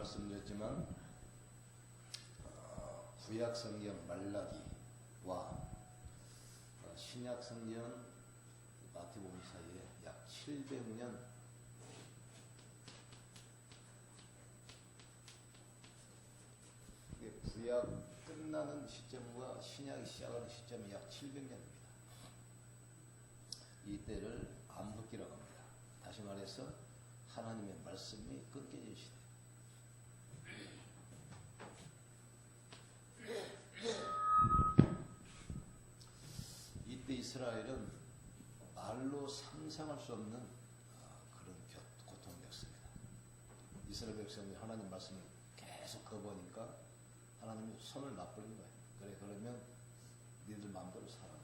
말씀드렸지만 구약 성경 말라기와 신약 성경 마태복음 사이에 약 700년 구약 끝나는 시점과 신약이 시작하는 시점이 약 700년입니다. 이때를 암흑기라고 합니다. 다시 말해서 하나님의 말씀이 끊겨진 시대. 이때 이스라엘은 말로 상상할 수 없는 그런 고통을 겪습니다. 이스라엘 백성이 하나님 말씀을 계속 거부하니까 하나님이 손을 놔버린 거예요. 그래, 그러면 니들 마음대로 살아라.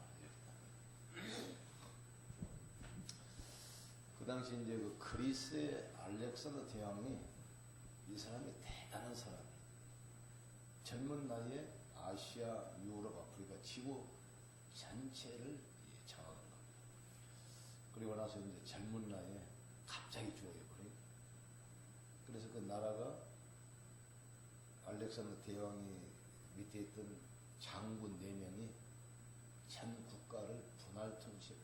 이렇게. 그 당시 이제 그 그리스의 알렉산더 대왕이 이 사람이 대단한 사람이에요. 젊은 나이에 아시아, 유럽, 아프리카, 지구 전체를 장악한 겁니다. 그리고 나서 이제 젊은 나이에 갑자기 죽어버려요. 그래서 그 나라가 알렉산더 대왕이 밑에 있던 장군 4명이 전 국가를 분할통치해.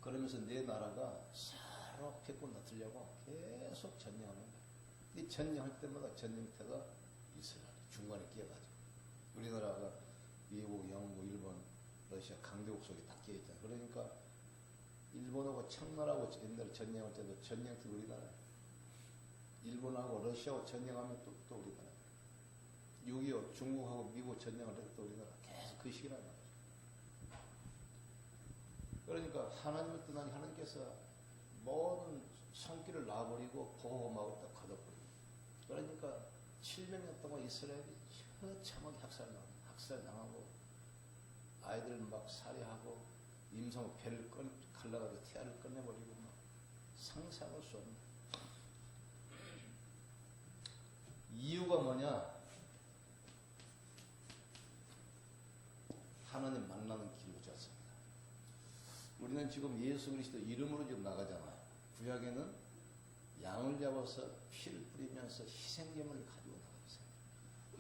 그러면서 내 나라가 서로 패권 다투려고 계속 전쟁하는 거예요. 이 전쟁할 때마다 전쟁터가 이스라엘 중간에 끼어가지고 우리나라가 미국, 영국, 일본, 러시아 강대국 속에 다 끼어있잖아요. 그러니까 일본하고 청나라하고 옛날에 전쟁할 때도 전쟁터 우리나라예요. 일본하고 러시아하고 전쟁하면 또 우리나라. 6.25 중국하고 미국 전쟁할 때도 또 우리나라. 계속 그 시기란 말이에요. 그러니까 하나님을 떠나니 하나님께서 모든 손길을 놔버리고 보호막을 딱 걷어버리고. 그러니까 700년 동안 이스라엘이 처참하게 학살당하고 아이들 막 살해하고 임산부 배를 갈라가지고 태아를 꺼내버리고 막 상상할 수 없는. 이유가 뭐냐? 하나님 만나는 길로 졌습니다. 우리는 지금 예수 그리스도 이름으로 지금 나가잖아요. 구약에는 양을 잡아서 피를 뿌리면서 희생제물을 가지고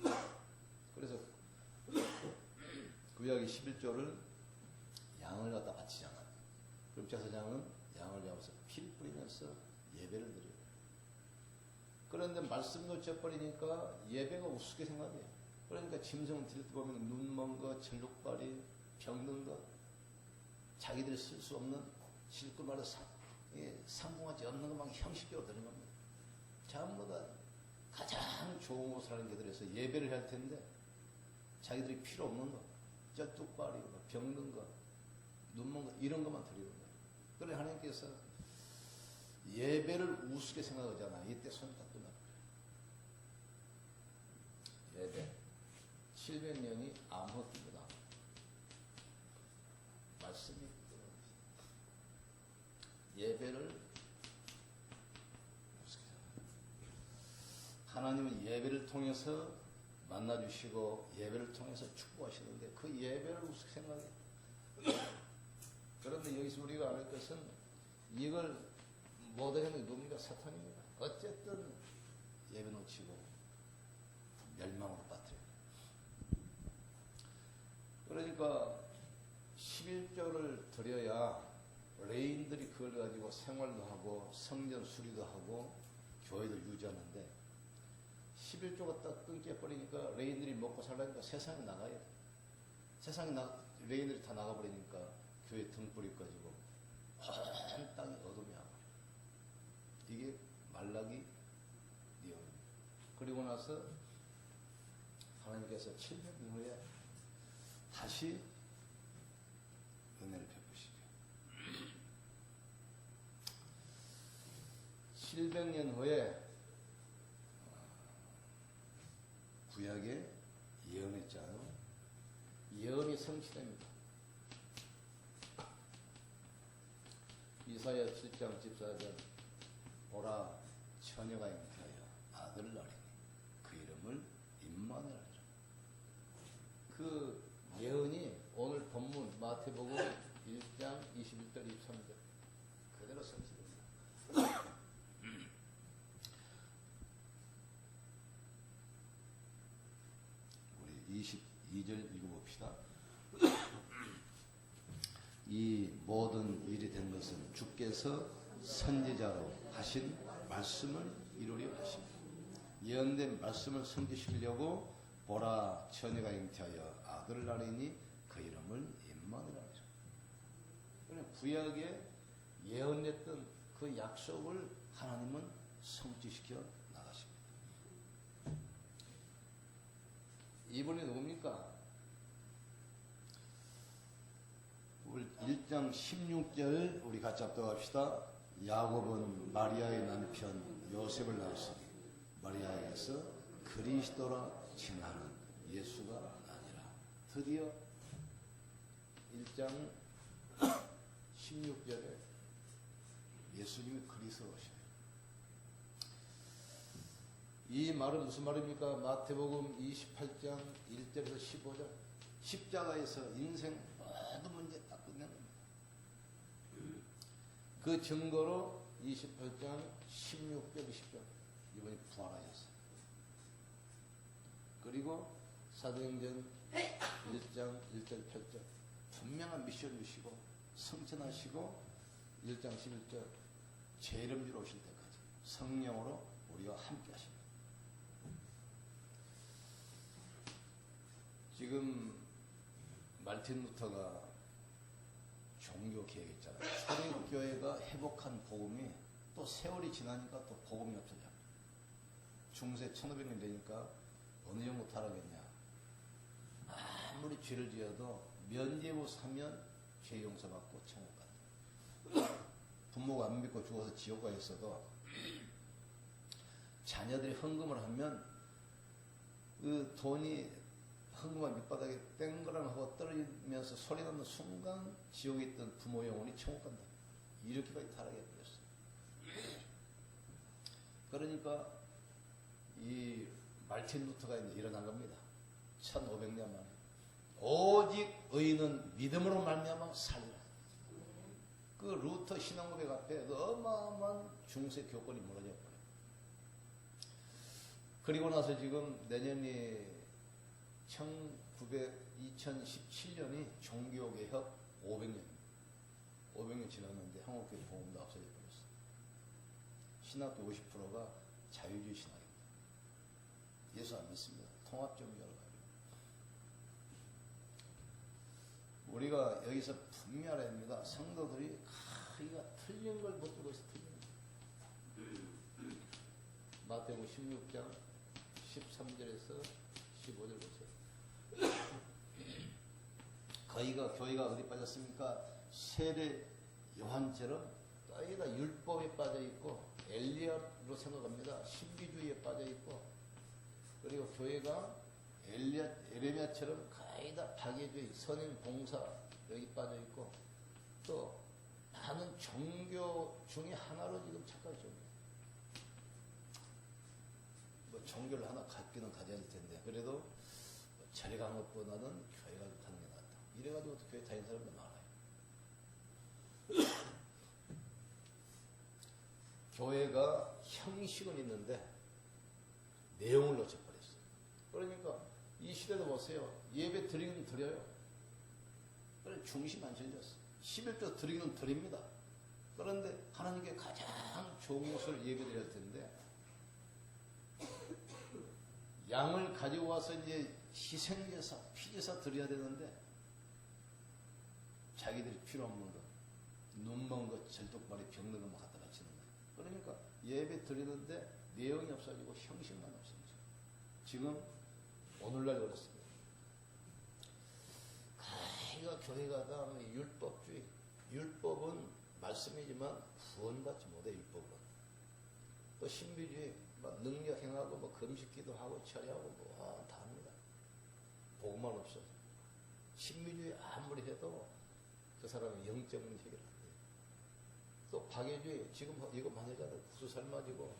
나가주세요. 그래서 구약의 11조를 양을 갖다 바치잖아요. 그럼 제사장은 양을 잡아서 피를 뿌리면서 예배를 드려요. 그런데 말씀 놓쳐버리니까 예배가 우습게 생각해요. 그러니까 짐승을 드릴 때 보면 눈 먼 거, 절룩발이, 병든 거, 자기들이 쓸 수 없는 실컷 말해서 상봉하지 않는 것만 형식적으로 드는 겁니다. 전부 다 가장 좋은 곳을 하는 게들에서 예배를 할 텐데 자기들이 필요 없는 거, 쩌뚝발이, 병든 거, 눈 먼 거 이런 것만 드리는 거예요. 그래 하나님께서 예배를 우습게 생각하잖아. 이때 손이 다 끝나버려요. 예배 700년이 암흑기보다 말씀이 예배를 우습게 생각해요. 하나님은 예배를 통해서 만나주시고 예배를 통해서 축복하시는데 그 예배를 우습게 생각해요. 그런데 여기서 우리가 알 것은 이걸 못하는 게 누굽니까? 사탄입니다. 어쨌든 예배 놓치고 멸망으로 빠뜨려요. 그러니까 11조를 드려야 레인들이 그걸 가지고 생활도 하고 성전 수리도 하고 교회도 유지하는데 11조가 딱 끊겨버리니까 레인들이 먹고 살라니까 세상에 나가야 돼. 세상에 레인들이 다 나가버리니까 교회 등불이 꺼지고 온 땅이 어둠이 와버려. 이게 말라기 내용입니다. 그리고 나서 하나님께서 700년 후에 다시 은혜를 베푸시죠. 700년 후에 구약에 예언했잖아요. 예언이 성취됩니다. 이사야 7장 14절 보라 처녀가 잉태하여 아들을 낳으리니 그 이름을 임마누엘 하리라. 그 예언이 오늘 본문 마태복음 1장 21절 23절 그대로 성취됩니다. 22절 읽어봅시다. 이 모든 일이 된 것은 주께서 선지자로 하신 말씀을 이루려 하십니다. 예언된 말씀을 성취시키려고 보라 처녀가 잉태하여 아들을 낳으니 그 이름을 임마누엘이라 하십니다. 구약에 예언했던 그 약속을 하나님은 성취시켜 나가십니다. 이분이 누굽니까? 1장 16절 우리 같이 합독합시다. 야곱은 마리아의 남편 요셉을 낳았으니 마리아에게서 그리스도라 칭하는 예수가 아니라. 드디어 1장 16절에 예수님이 그리스도시네요. 이 말은 무슨 말입니까? 마태복음 28장 1절에서 15절 십자가에서 인생 모든 문제 딱 끝낸 겁니다. 그 증거로 28장 16절 20절 이번에 부활하셨어요. 그리고 사도행전 1장 1절 8절 분명한 미션을 주시고 성천하시고 1장 11절 제 이름 주러 오실 때까지 성령으로 우리와 함께 하십니다. 지금 말틴 루터가 종교 개혁했잖아요. 초대교회가 회복한 복음이 또 세월이 지나니까 또 복음이 없어져. 중세 1500년 되니까 어느 정도 타락했냐. 아무리 죄를 지어도 면죄부 사면 죄 용서받고 천국 간다. 부모가 안 믿고 죽어서 지옥 가 있어도 자녀들이 헌금을 하면 그 돈이 헌금한 밑바닥에 땡그랑 하고 떨어지면서 소리 나는 순간 지옥에 있던 부모 영혼이 천국 간다. 이렇게까지 타락해 버렸어요. 그러니까 이 말틴 루터가 일어난 겁니다. 1500년 만에. 오직 의인은 믿음으로 말미암아 살리라. 그 루터 신앙고백 앞에 어마어마한 중세 교권이 무너져 버려요. 그리고 나서 지금 내년이 2017년이 종교개혁 500년. 500년 지났는데 한국교회 복음도 없어져 버렸어요. 신학교 50%가 자유주의 신학입니다. 예수 안 믿습니다. 통합종교로 가요. 우리가 여기서 분명해야 합니다. 성도들이 우리가 틀린 걸 못 들고 있어. 틀린 거. 마태복음 16장 13절에서 15절 보세요. 교회가 어디 빠졌습니까? 세례 요한처럼 따위다 율법에 빠져 있고 엘리야로 생각합니다. 신비주의에 빠져 있고 그리고 교회가 에레미야처럼 거의 다 박애주의, 선행 봉사 여기 빠져 있고 또 많은 종교 중에 하나로 지금 착각하죠. 뭐 종교를 하나 갖기는 가져야 될 텐데 그래도 절에 간 것보다는 교회 가지고 타는 게 낫다. 이래가지고 교회 다니는 사람도 많아요. 교회가 형식은 있는데 내용을 놓쳐버렸어요. 그러니까 이 시대도 보세요. 예배 드리긴 드려요. 그래 중심 안 정해졌어. 11조 드리긴 드립니다. 그런데 하나님께 가장 좋은 것을 예배 드릴 텐데 양을 가지고 와서 이제 희생제사, 피제사 드려야 되는데 자기들이 필요 없는 것, 눈먼 것, 절뚝발이 병든 것만 갖다 바치는 거예요. 그러니까 예배 드리는데 내용이 없어지고 형식만 없어지죠. 지금 오늘날 그렇습니다. 가희가 교회 가다 율법주의, 율법은 말씀이지만 구원받지 못해 율법으로. 또 신비주의, 막 능력 행하고 뭐 금식기도 하고 철회하고 뭐 다 합니다. 복음만 없어. 신비주의 아무리 해도 그 사람의 영적인 해결 안 돼요. 또 박애주의, 지금 이거 많이 하잖아요. 구수 삶아지고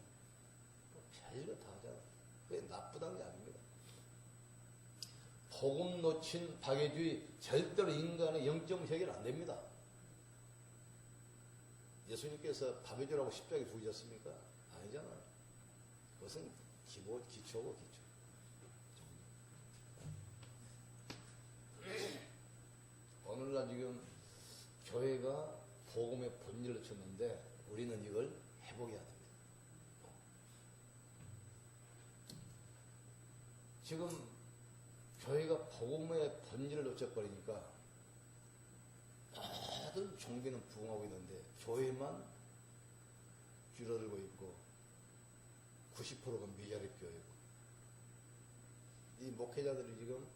별거 다 하잖아. 그게 나쁘다는 게 아닙니다. 복음 놓친 박애주의 절대로 인간의 영적 해결 안 됩니다. 예수님께서 박애주라고 십자가에 죽으셨습니까? 아니잖아요. 그것은 기초고 기초. 오늘날 지금 교회가 복음의 본질을 쳤는데 우리는 이걸 회복해야 됩니다. 지금 교회가 복음의 본질을 놓쳐버리니까 모든 종교는 부흥하고 있는데 교회만 줄어들고 있고 90%가 미자립 교회고, 이 목회자들이 지금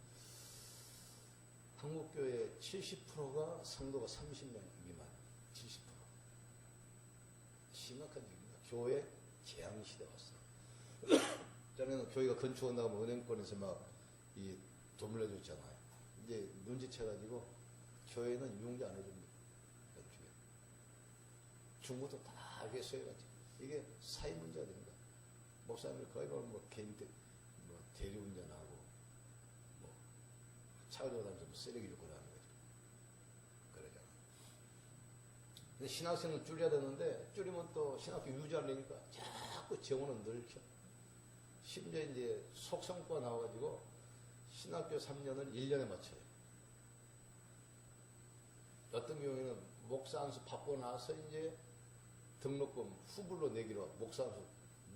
한국교회 70%가 성도가 30명 미만, 70%. 심각한 얘기입니다. 교회 재앙시대 왔어. 전에는 교회가 건축한다고 하면 은행권에서 막 이 돈 물려줬잖아요. 이제 눈치채가지고 교회는 융자 안 해줍니다. 중국도 다 회수해가지고. 이게 사회 문제가 됩니다. 목사님들 거의 뭐 개인 대리운전하고 뭐 차를 타고 다니면서 쓰레기 줍고 하는 거죠. 그러잖아. 근데 신학생은 줄여야 되는데 줄이면 또 신학교 유지하려니까 자꾸 정원은 늘켜. 심지어 이제 속성과 나와가지고 신학교 3년을 1년에 맞춰요. 어떤 경우에는 목사 안수 받고 나서 이제 등록금 후불로 내기로 목사 안수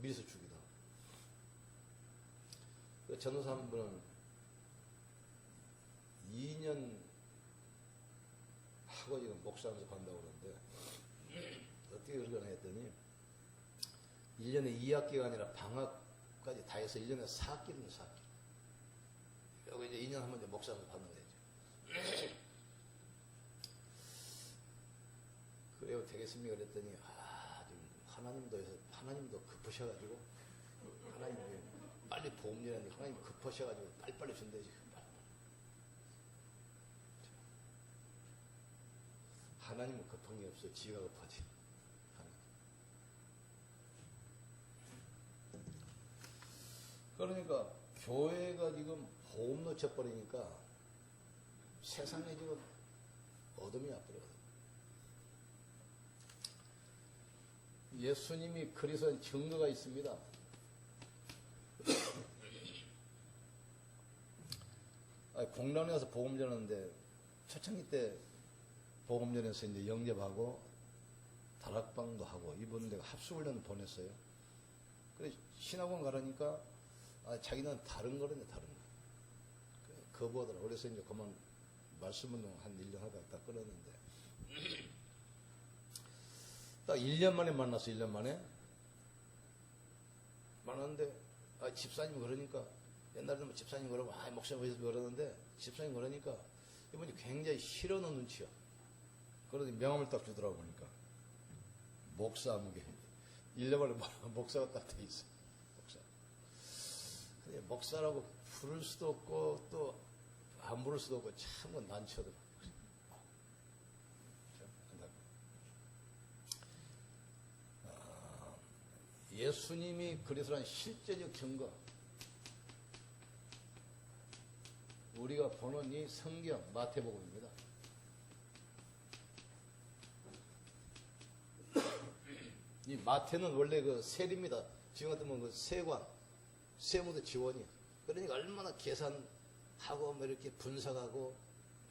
미리서 주기도 하고. 그 전도사 한 분은 2년 하고 지금 목사 안수 받는다고 그러는데 어떻게 그러나 했더니 1년에 2학기가 아니라 방학까지 다 해서 1년에 4학기는 4학기. 여기 이제 2년 하면 이제 목사 안수 받는 거죠. 그래요 되겠습니까? 그랬더니 지금 하나님도 급하셔가지고 하나님이 빨리 보험 일하니 하나님 급하셔가지고 빨리빨리 준대 지금. 하나님은 급한 게 없어요. 지가 급하지. 그러니까 교회가 지금 보험 놓쳐버리니까 세상에 지금 어둠이 와버리거든. 예수님이 그리스도인 증거가 있습니다. 공란에 가서 복음 전하는데 초창기 때 복음 전에서 이제 영접하고 다락방도 하고 이분 내가 합수훈련을 보냈어요. 그래 신학원 가라니까 자기는 다른 거라네 다른 거. 거부하더라. 그래서 이제 그만 말씀 운동 한 1년 하다가 다 끊었는데 딱 1년 만에 만났어. 1년 만에 만났는데 집사님 그러니까 옛날에는 뭐 집사님 그러고 목사님 그러는데 집사님 그러니까 이분이 굉장히 싫어하는 눈치야. 그러더니 명함을 딱 주더라고. 보니까 목사 무게 1년 만에 목사가 딱 돼 있어. 목사. 근데 목사라고 부를 수도 없고 또 안 부를 수도 없고 참 난처더라. 예수님이 그리스도라는 실제적 증거, 우리가 보는 이 성경 마태복음입니다. 이 마태는 원래 그 세리입니다. 지금 같으면 그 세관, 세무도 지원이. 그러니까 얼마나 계산하고 뭐 이렇게 분석하고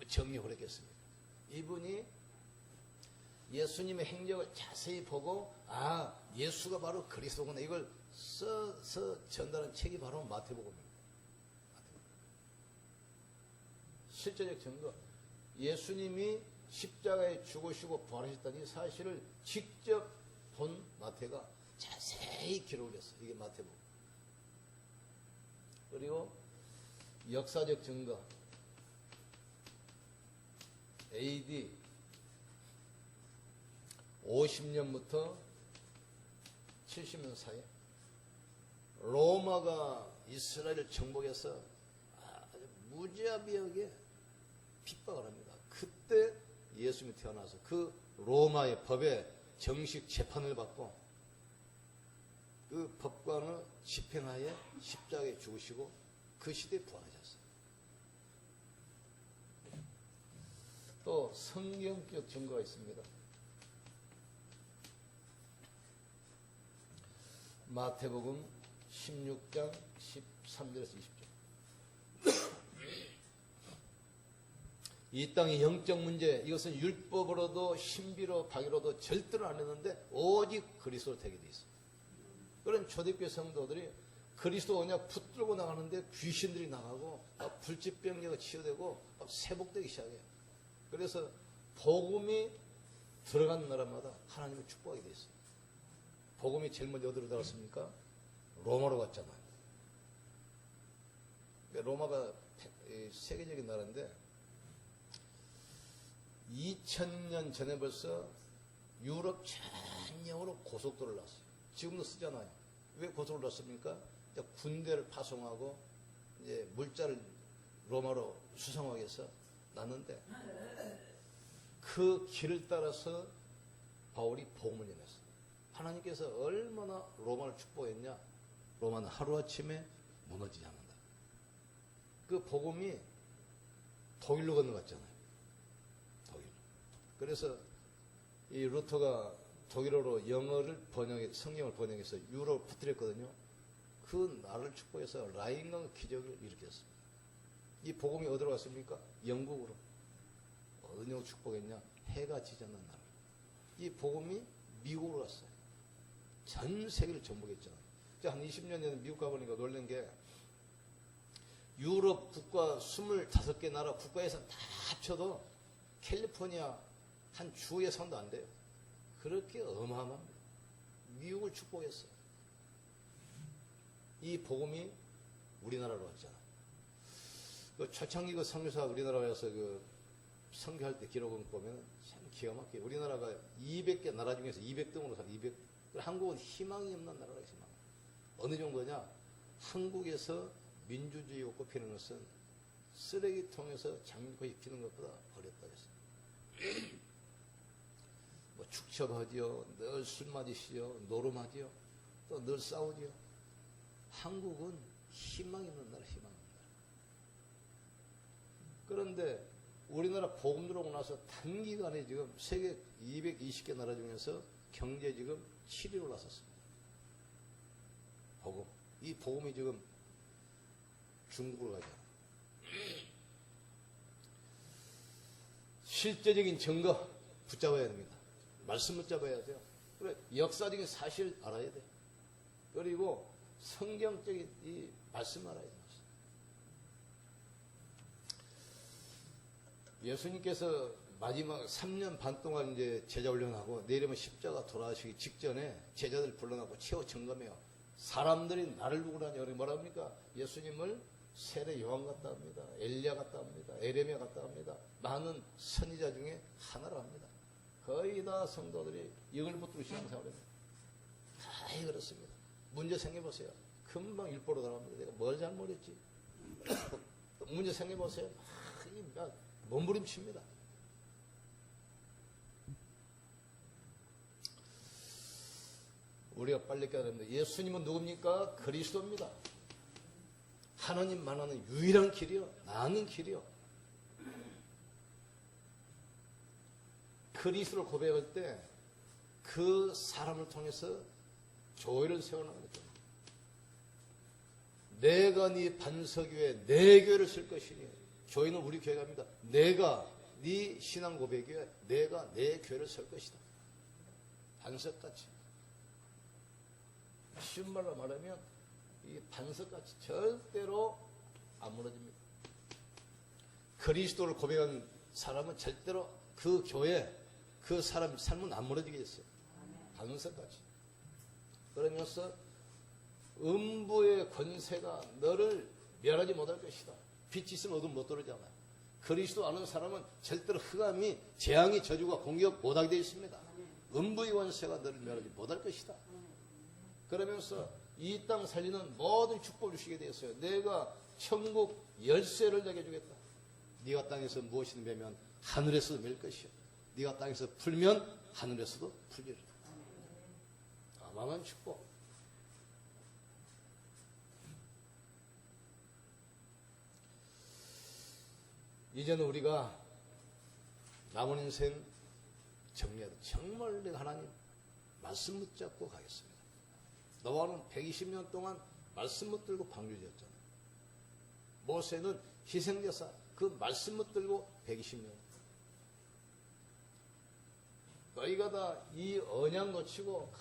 정리를 했겠습니까? 이분이 예수님의 행적을 자세히 보고 예수가 바로 그리스도구나 이걸 써서 전달한 책이 바로 마태복음입니다. 실제적 증거. 예수님이 십자가에 죽으시고 부활하셨다는 이 사실을 직접 본 마태가 자세히 기록을 했어요. 이게 마태복음. 그리고 역사적 증거. AD 50년부터 70년 사이에 로마가 이스라엘을 정복해서 아주 무자비하게 핍박을 합니다. 그때 예수님이 태어나서 그 로마의 법에 정식 재판을 받고 그 법관을 집행하에 십자가에 죽으시고 그 시대에 부활하셨어요. 또 성경적 증거가 있습니다. 마태복음 16장 13절에서 20절. 이 땅의 영적 문제, 이것은 율법으로도 신비로 박이로도 절대로 안 했는데 오직 그리스도로 되게 돼 있어요. 그런 초대교회 성도들이 그리스도 언약 붙들고 나가는데 귀신들이 나가고 막 불치병자가 치유되고 막 회복되기 시작해요. 그래서 복음이 들어간 나라마다 하나님을 축복하게 돼 있어요. 복음이 제일 먼저 어디로 들어갔습니까? 로마로 갔잖아요. 로마가 세계적인 나라인데 2000년 전에 벌써 유럽 전역으로 고속도로를 놨어요. 지금도 쓰잖아요. 왜 고속도로를 놨습니까? 군대를 파송하고 이제 물자를 로마로 수송하기 위해서 놨는데 그 길을 따라서 바울이 복음을 전했어요. 하나님께서 얼마나 로마를 축복했냐? 로마는 하루아침에 무너지지 않는다. 그 복음이 독일로 건너갔잖아요. 독일. 그래서 이 루터가 독일어로 영어를 성경을 번역해서 유럽 퍼뜨렸거든요. 그 나라를 축복해서 라인강 기적을 일으켰습니다. 이 복음이 어디로 갔습니까? 영국으로. 어느 정도 축복했냐? 해가 지지 않는 나라. 이 복음이 미국으로 갔어요. 전 세계를 정복했잖아요. 한 20년 전에 미국 가보니까 놀란 게 유럽 국가 25개 나라 국가에서 다 합쳐도 캘리포니아 한 주 예산도 안 돼요. 그렇게 어마어마합니다. 미국을 축복했어요. 이 복음이 우리나라로 왔잖아. 그 초창기 그 선교사가 우리나라에 와서 그 선교할 때 기록을 보면 참 기가 막혀요. 우리나라가 200개 나라 중에서 200등으로 살아. 200. 한국은 희망이 없는 나라라 희망. 어느 정도냐? 한국에서 민주주의가 꼽히는 것은 쓰레기통에서 장미꽃 입히는 것보다 어렵다 했어요. 뭐 축첩하지요, 늘 술 마시지요, 노름하지요, 또 늘 싸우지요. 한국은 희망이 없는 나라, 희망이 없는 나라. 그런데 우리나라 복음 들어오고 나서 단기간에 지금 세계 220개 나라 중에서 경제 지금 7위로 올라섰습니다. 복음. 이 복음이 지금 중국으로 가잖아. 실제적인 증거 붙잡아야 됩니다. 말씀 붙잡아야 돼요. 그래, 역사적인 사실 알아야 돼요. 그리고 성경적인 이 말씀 알아야 돼요. 예수님께서 마지막 3년 반 동안 이제 제자 훈련하고 내일이면 십자가 돌아가시기 직전에 제자들 불러놓고 최후 점검해요. 사람들이 나를 누구라냐? 뭐라 합니까? 예수님을 세례 요한 같다 합니다. 엘리야 같다 합니다. 에레미야 같다 합니다. 많은 선지자 중에 하나로 합니다. 거의 다 성도들이 이걸 붙들고 신앙생활을 합니다. 다 그렇습니다. 문제 생겨보세요. 금방 율법으로 들어갑니다. 내가 뭘 잘못했지? 문제 생겨보세요. 몸부림칩니다. 우리가 빨리 깨야 됩니다. 예수님은 누굽니까? 그리스도입니다. 하나님 만나는 유일한 길이요. 나는 길이요. 그리스도를 고백할 때 그 사람을 통해서 교회를 세워나가는 거예요. 내가 네 반석 위에 내 교회를 쓸 것이니 교회는 우리 교회가 합니다. 내가 네 신앙 고백 위에 내가 내 교회를 쓸 것이다. 반석같이. 쉬운 말로 말하면 이 반석같이 절대로 안 무너집니다. 그리스도를 고백한 사람은 절대로 그 교회, 그 사람 삶은 안 무너지게 됐어요. 반석같이. 그러면서 음부의 권세가 너를 멸하지 못할 것이다. 빛이 있으면 어둠 못 들어오잖아. 그리스도 아는 사람은 절대로 흑암이, 재앙이, 저주가 공격 못하게 되어 있습니다. 음부의 권세가 너를 멸하지 못할 것이다. 그러면서 이 땅 살리는 모든 축복을 주시게 되었어요. 내가 천국 열쇠를 내게 주겠다. 네가 땅에서 무엇이든 매면 하늘에서도 맬 것이요. 네가 땅에서 풀면 하늘에서도 풀리리라. 어마어마한 축복. 이제는 우리가 남은 인생 정리하다. 정말 내가 하나님 말씀 붙잡고 가겠습니다. 노아는 120년 동안 말씀 붙들고 방주지었잖아요. 모세는 희생제사 그 말씀 붙들고 120년. 너희가 다 이 언약 놓치고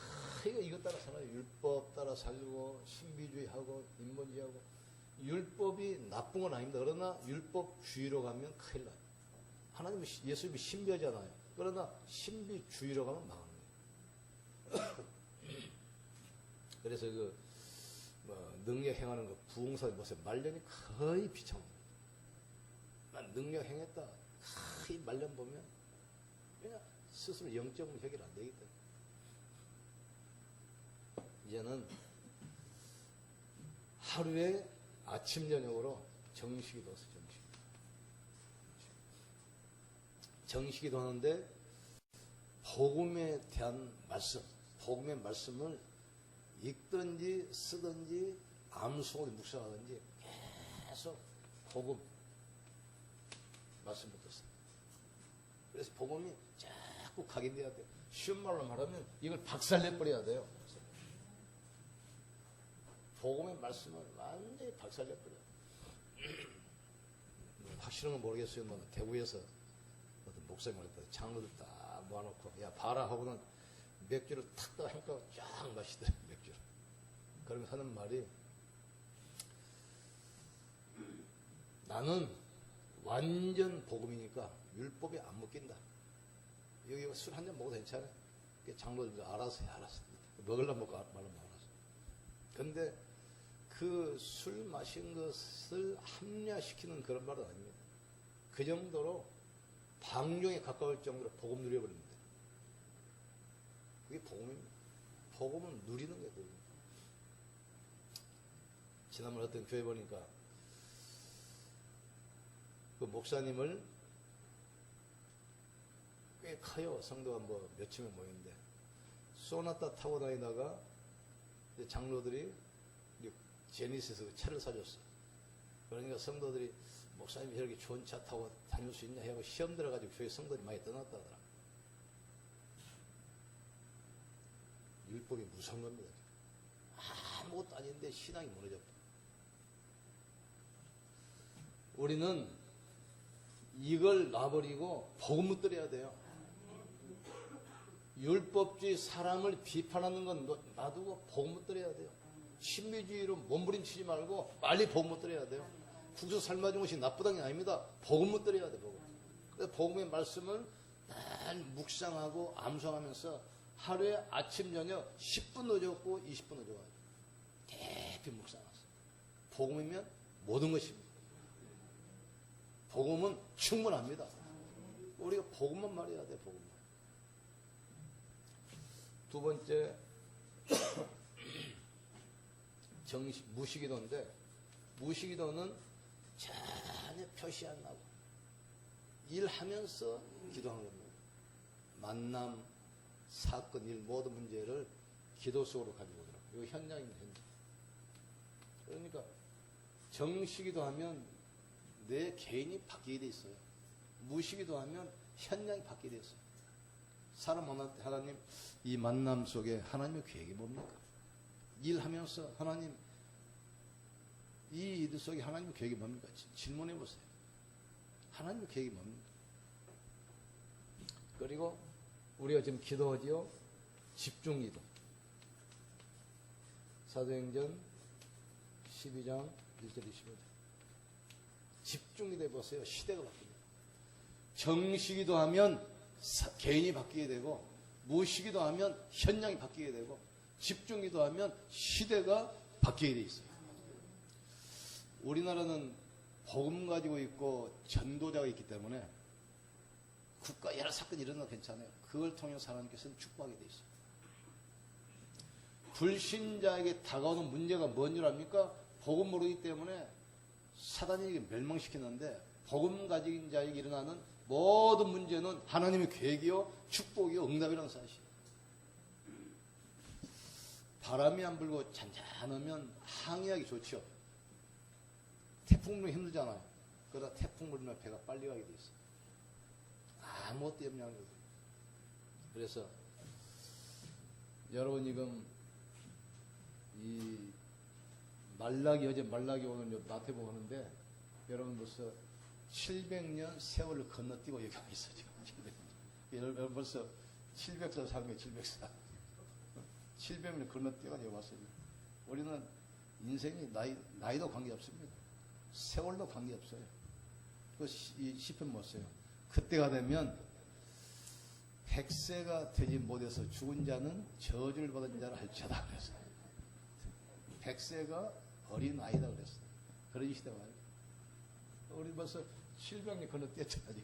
이것 따라 살아요. 율법 따라 살고 신비주의하고 인본주의하고. 율법이 나쁜 건 아닙니다. 그러나 율법주의로 가면 큰일 나요. 하나님은 예수님이 신비하잖아요. 그러나 신비주의로 가면 망하는 거예요. 그래서 능력 행하는 거 부흥사의 모습 말년이 거의 비참합니다. 난 능력 행했다. 거의 말년 보면 그냥 스스로 영적으로 해결 안 되기 때문에 이제는 하루에 아침 저녁으로 정식기도 해서 정식기도 하는데 복음에 대한 말씀, 복음의 말씀을 읽든지 쓰든지 암송을 묵상하든지 계속 복음 말씀부터 써요. 그래서 복음이 자꾸 각인돼야 돼요. 쉬운 말로 말하면 이걸 박살내버려야 돼요. 복음의 말씀을 완전히 박살내버려요. 확실한 건 모르겠어요. 뭐 대구에서 어떤 목사님을 했다. 장로들 딱 모아놓고 야 봐라 하고는 맥주를 탁 떠 하니까 쫙 마시더라고요. 맥주를. 그러면 하는 말이 나는 완전 복음이니까 율법에 안 묶인다. 여기 술 한 잔 먹어도 괜찮아요. 장로들 알아서 해, 알았어. 먹으려면 먹고 말하면 알았어. 근데 그 술 마신 것을 합리화시키는 그런 말은 아닙니다. 그 정도로 방종에 가까울 정도로 복음 누려버립니다. 그게 복음입니다. 복음은 누리는 거예요. 지난번 어떤 교회 보니까 그 목사님을 꽤 커요. 성도가 뭐 몇천 명 모이는데 소나타 타고 다니다가 장로들이 제니스에서 차를 사줬어. 그러니까 성도들이 목사님이 저렇게 좋은 차 타고 다닐 수 있냐 하고 시험 들어가지고 교회 성도들이 많이 떠났다 하더라. 율법이 무서운 겁니다. 아무것도 아닌데 신앙이 무너졌다. 우리는 이걸 놔버리고 복음 붙들어야 돼요. 율법주의 사람을 비판하는 건 놔두고 복음 붙들어야 돼요. 신비주의로 몸부림치지 말고 빨리 복음 붙들어야 돼요. 국수 삶아준 것이 나쁘다는 게 아닙니다. 복음 붙들어야 돼요. 복음. 그래서 복음의 말씀을 날 묵상하고 암송하면서 하루에 아침 저녁 10분 늦었고 20분 늦어가지고 깊이 묵상하세요. 복음이면 모든 것입니다. 복음은 충분합니다. 우리가 복음만 말해야 돼. 복음만. 두 번째 무시기도인데 무시기도는 전혀 표시 안 나고 일하면서 기도하는 겁니다. 만남, 사건, 일 모든 문제를 기도 속으로 가지고 오더라고요. 이거 현장입니다. 현장. 그러니까 정시기도 하면 내 개인이 바뀌게 돼 있어요. 무시기도 하면 현장이 바뀌게 돼 있어요. 사람 만날 때 하나님 이 만남 속에 하나님의 계획이 뭡니까? 일하면서 하나님 이 일 속에 하나님의 계획이 뭡니까? 질문해 보세요. 하나님의 계획이 뭡니까? 그리고 우리가 지금 기도하지요. 집중기도. 사도행전 12장 1절 25절. 집중기도 해보세요. 시대가 바뀝니다. 정시기도 하면 개인이 바뀌게 되고 무시기도 하면 현장이 바뀌게 되고 집중기도 하면 시대가 바뀌게 돼 있어요. 우리나라는 복음 가지고 있고 전도자가 있기 때문에 국가 여러 사건이 일어나도 괜찮아요. 그걸 통해서 하나님께서는 축복하게 돼 있어요. 불신자에게 다가오는 문제가 뭔 줄 압니까? 복음 모르기 때문에 사단이 멸망시키는데 복음 가진 자에게 일어나는 모든 문제는 하나님의 계획이요 축복이요 응답이라는 사실이에요. 바람이 안 불고 잔잔하면 항해하기 좋죠. 태풍 불면 힘들잖아요. 그러다 태풍 불면 배가 빨리 가게 돼 있어요. 아무것도 염려하는 거죠. 그래서 여러분 지금 이 말라기 어제 말라기 오늘 마태복음 하는데 여러분 벌써 700년 세월을 건너뛰고 여기 와 있어, 지금. 700년. 벌써 700살 산 거예요, 700살. 700년 건너뛰어가 여기 왔어요. 우리는 인생이 나이도 관계없습니다. 세월도 관계없어요. 그 시편 못 써요. 그때가 되면 100세가 되지 못해서 죽은 자는 저주를 받은 자를 할지어다 그랬어요. 100세가 어린 아이다 그랬어요. 그런 시대가 와요. 우리 벌써 700년 건너뛰었잖아요.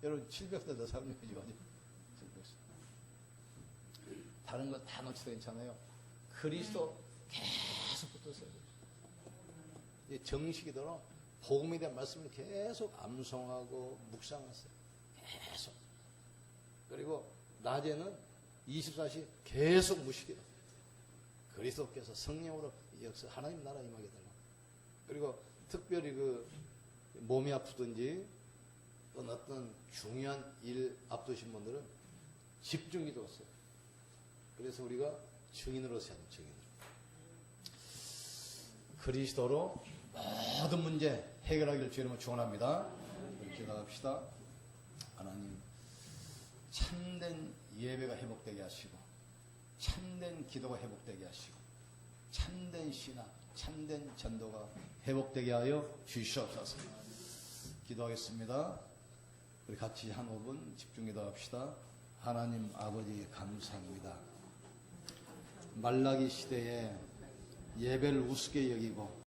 여러분 700살 더 사는 거죠. 다른 거 다 놓쳐도 괜찮아요. 그리스도 계속 붙었어요. 정식이더러 복음에 대한 말씀을 계속 암송하고 묵상하세요. 계속. 그리고 낮에는 24시 계속 무시기도. 그리스도께서 성령으로 역사 하나님 나라 임하게 달라. 그리고 특별히 그 몸이 아프든지 어떤 중요한 일 앞두신 분들은 집중기도 했어요. 그래서 우리가 증인으로서 해야 돼요. 증인으로. 그리스도로 모든 문제 해결하기를 주님을 축원합니다. 기도합시다. 하나님, 참된 예배가 회복되게 하시고, 참된 기도가 회복되게 하시고, 참된 신앙, 참된 전도가 회복되게 하여 주시옵소서. 기도하겠습니다. 우리 같이 한 5분 집중 기도합시다. 하나님 아버지 감사합니다. 말라기 시대에 예배를 우습게 여기고